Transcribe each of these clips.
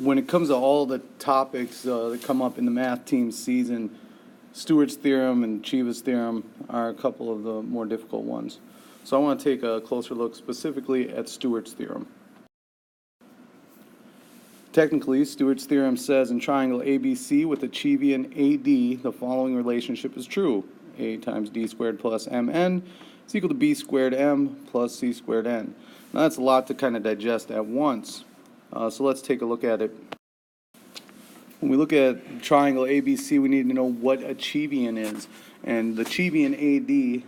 when it comes to all the topics that come up in the math team season, Stewart's theorem and Cheeva's theorem are a couple of the more difficult ones. So I want to take a closer look specifically at Stewart's theorem. Technically, Stewart's theorem says in triangle ABC with a Cevian AD, the following relationship is true. A times D squared plus MN is equal to B squared M plus C squared N. Now that's a lot to kind of digest at once. So let's take a look at it. When we look at triangle ABC, we need to know what a Cevian is. And the Cevian AD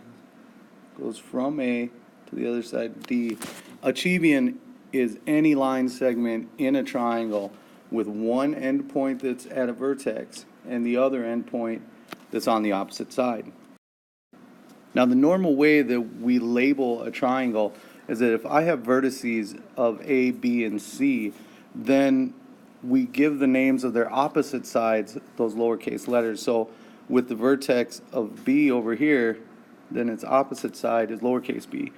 goes from A to the other side, D. A Cevian is any line segment in a triangle with one endpoint that's at a vertex and the other endpoint that's on the opposite side. Now, the normal way that we label a triangle is that if I have vertices of A, B, and C, then we give the names of their opposite sides those lowercase letters. So with the vertex of B over here, then its opposite side is lowercase b.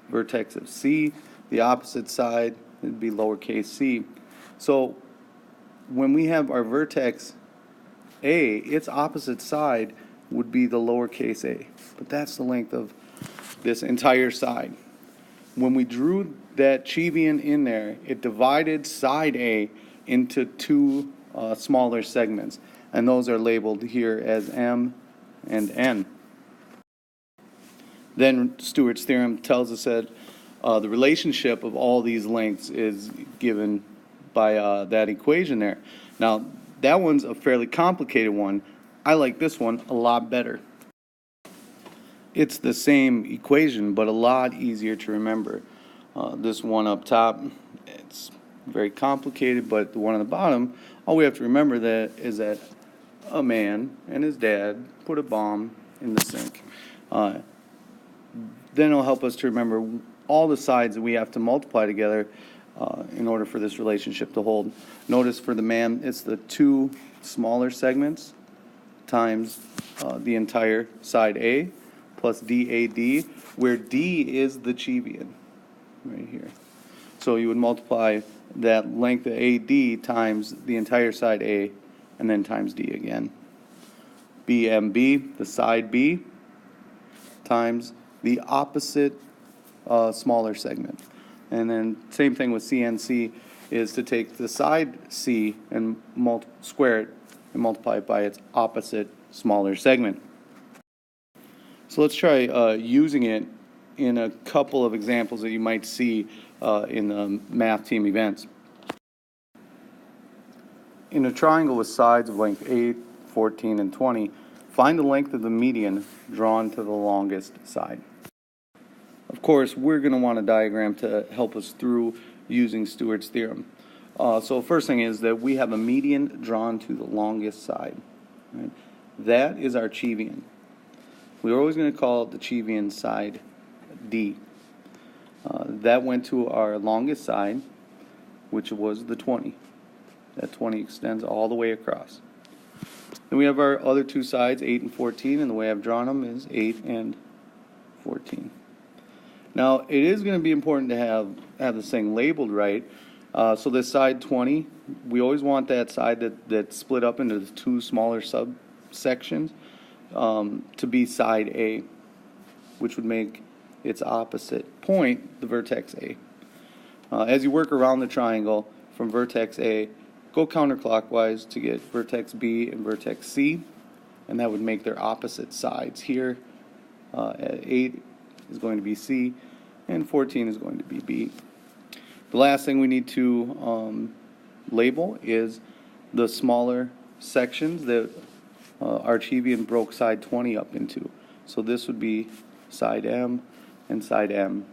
Vertex of C, the opposite side would be lowercase c. So when we have our vertex A, its opposite side would be the lowercase a. But that's the length of this entire side. When we drew that Cevian in there, it divided side A into two smaller segments, and those are labeled here as M and N. Then Stewart's theorem tells us that the relationship of all these lengths is given by that equation there. Now, that one's a fairly complicated one. I like this one a lot better. It's the same equation, but a lot easier to remember. This one up top, it's very complicated, but the one on the bottom, all we have to remember that is that a man and his dad put a bomb in the sink. Then it'll help us to remember all the sides that we have to multiply together in order for this relationship to hold. Notice for the man, it's the two smaller segments times the entire side A plus DAD, where D is the Cevian right here. So you would multiply that length of AD times the entire side A and then times D again. BMB, the side B, times the opposite smaller segment. And then same thing with CNC is to take the side C and square it and multiply it by its opposite smaller segment. So let's try using it in a couple of examples that you might see in the math team events. In a triangle with sides of length 8, 14, and 20, find the length of the median drawn to the longest side. Of course, we're going to want a diagram to help us through using Stewart's theorem. So first thing is that we have a median drawn to the longest side. Right? That is our Cevian. We're always going to call it the Cevian side D. That went to our longest side, which was the 20. That 20 extends all the way across. Then we have our other two sides, 8 and 14, and the way I've drawn them is 8 and 14. Now, it is going to be important to have this thing labeled right. So this side 20, we always want that side that's split up into the two smaller subsections to be side A, which would make its opposite point the vertex A. As you work around the triangle from vertex A, go counterclockwise to get vertex B and vertex C, and that would make their opposite sides. Here, at 8 is going to be C, and 14 is going to be B. The last thing we need to label is the smaller sections that our Cevian broke side 20 up into. So this would be side M and side M.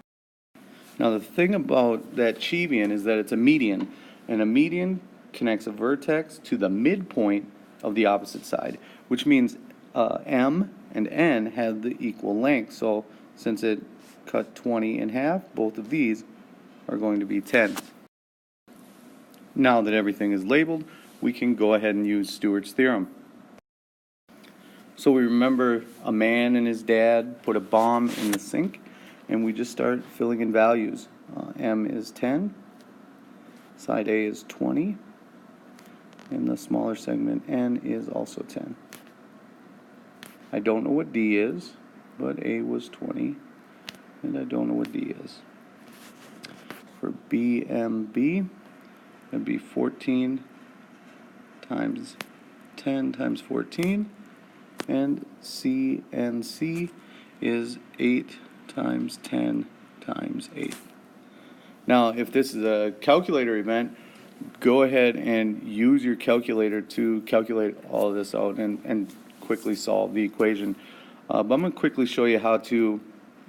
Now the thing about that Cevian is that it's a median, and a median connects a vertex to the midpoint of the opposite side, which means M and N have the equal length. So since it cut 20 in half, both of these are going to be 10. Now that everything is labeled, we can go ahead and use Stewart's theorem. So we remember a man and his dad put a bomb in the sink, and we just start filling in values. M is 10, side A is 20, and the smaller segment n is also 10. I don't know what d is, but a was 20, and I don't know what d is. For BMB, it'd be 14 times 10 times 14, and CNC is 8 times 10 times 8. Now, if this is a calculator event, go ahead and use your calculator to calculate all of this out and quickly solve the equation. But I'm going to quickly show you how to,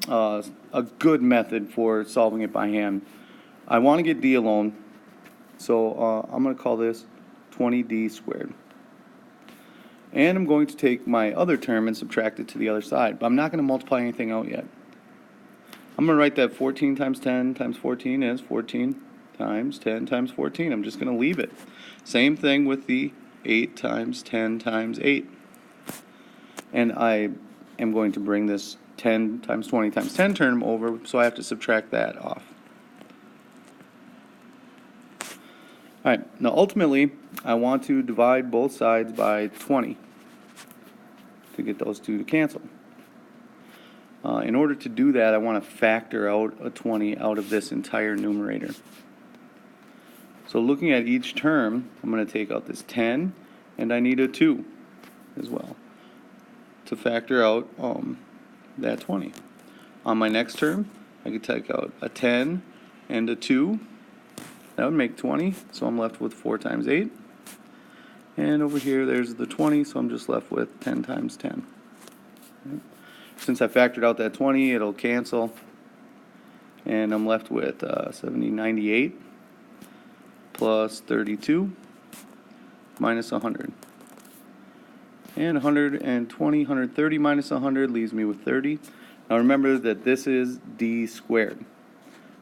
a good method for solving it by hand. I want to get d alone, so I'm going to call this 20d squared. And I'm going to take my other term and subtract it to the other side, but I'm not going to multiply anything out yet. I'm going to write that 14 times 10 times 14 is 14 times 10 times 14. I'm just going to leave it. Same thing with the 8 times 10 times 8. And I am going to bring this 10 times 20 times 10 term over, so I have to subtract that off. All right, now ultimately, I want to divide both sides by 20 to get those two to cancel. In order to do that, I want to factor out a 20 out of this entire numerator. So looking at each term, I'm going to take out this 10, and I need a 2 as well to factor out that 20. On my next term, I could take out a 10 and a 2. That would make 20, so I'm left with 4 times 8. And over here, there's the 20, so I'm just left with 10 times 10. Okay. Since I factored out that 20, it'll cancel. And I'm left with 98 plus 32 minus 100. And 120, 130 minus 100 leaves me with 30. Now remember that this is d squared.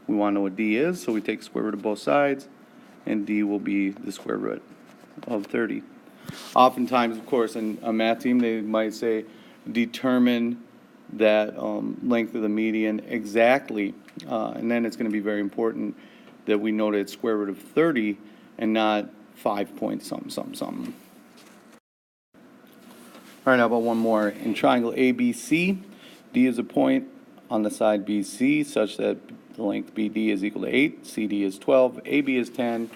We want to know what d is, so we take the square root of both sides, and d will be the square root of 30. Oftentimes, of course, in a math team, they might say determine that length of the median exactly, and then it's going to be very important that we know that it's square root of 30 and not 5 point something, something, something. All right, how about one more? In triangle ABC, D is a point on the side BC such that the length BD is equal to 8, CD is 12, AB is 10,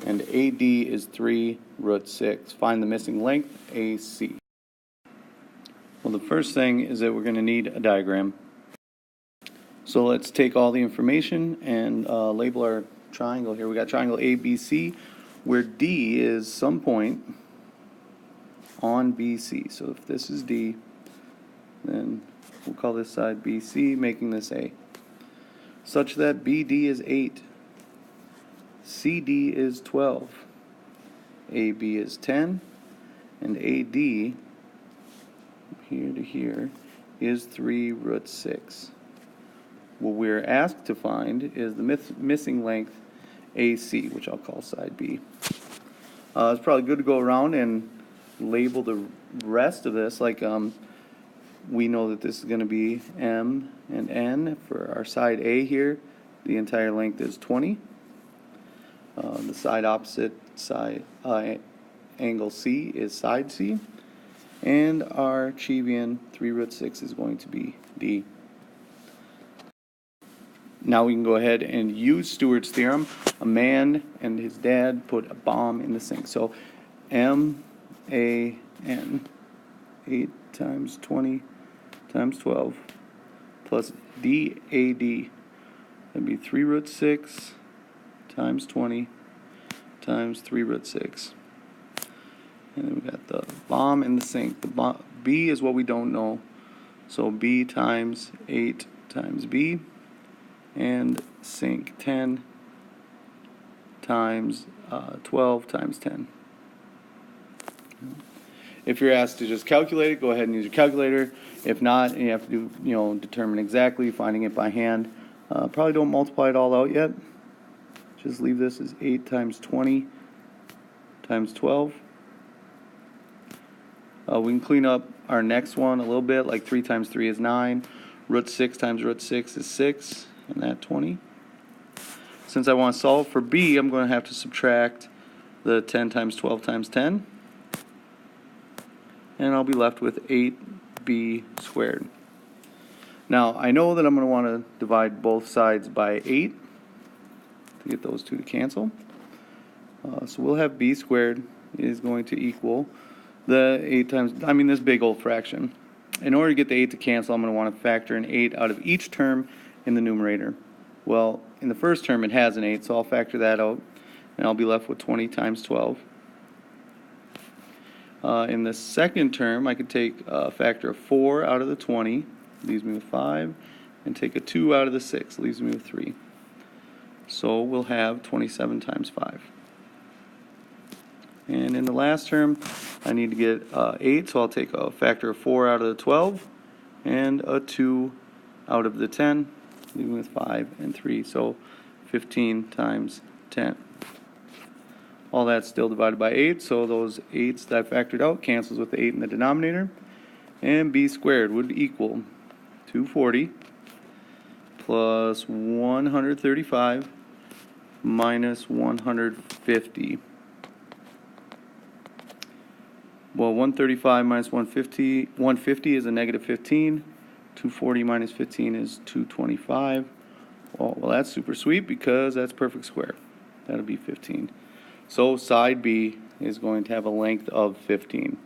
and AD is 3 root 6. Find the missing length, AC. Well, the first thing is that we're going to need a diagram. So let's take all the information and label our triangle here. We got triangle ABC, where D is some point on BC. So if this is D, then we'll call this side BC, making this A. Such that BD is 8, CD is 12, AB is 10, and AD, here to here, is 3 root 6. What we're asked to find is the missing length AC, which I'll call side B. It's probably good to go around and label the rest of this, like we know that this is going to be M and N. For our side A here, the entire length is 20. The side opposite side angle C is side C. And our Cevian 3 root 6 is going to be D. Now we can go ahead and use Stewart's theorem. A man and his dad put a bomb in the sink. So M-A-N, 8 times 20 times 12, plus D-A-D. That'd be 3 root 6 times 20 times 3 root 6. And then we got the bomb in the sink. The B is what we don't know. So B times 8 times B. And sink 10 times 12 times 10. If you're asked to just calculate it, go ahead and use your calculator. If not, and you have to do, determine exactly, finding it by hand. Probably don't multiply it all out yet. Just leave this as 8 times 20 times 12. We can clean up our next one a little bit, like 3 times 3 is 9. Root 6 times root 6 is 6, and that 20. Since I want to solve for B, I'm going to have to subtract the 10 times 12 times 10, and I'll be left with 8b squared. Now, I know that I'm going to want to divide both sides by 8 to get those two to cancel. So we'll have b squared is going to equal the 8 times, this big old fraction. In order to get the 8 to cancel, I'm going to want to factor an 8 out of each term in the numerator. Well, in the first term it has an 8, so I'll factor that out, and I'll be left with 20 times 12. In the second term, I could take a factor of 4 out of the 20, leaves me with 5, and take a 2 out of the 6, leaves me with 3. So we'll have 27 times 5. And in the last term, I need to get 8, so I'll take a factor of 4 out of the 12, and a 2 out of the 10, leaving with 5 and 3, so 15 times 10. All that's still divided by 8, so those 8s that I factored out cancels with the 8 in the denominator, and b squared would equal 240 plus 135 minus 150. Well, 135 minus 150 is a negative 15. 240 minus 15 is 225. Well, that's super sweet because that's perfect square. That'll be 15. So side B is going to have a length of 15.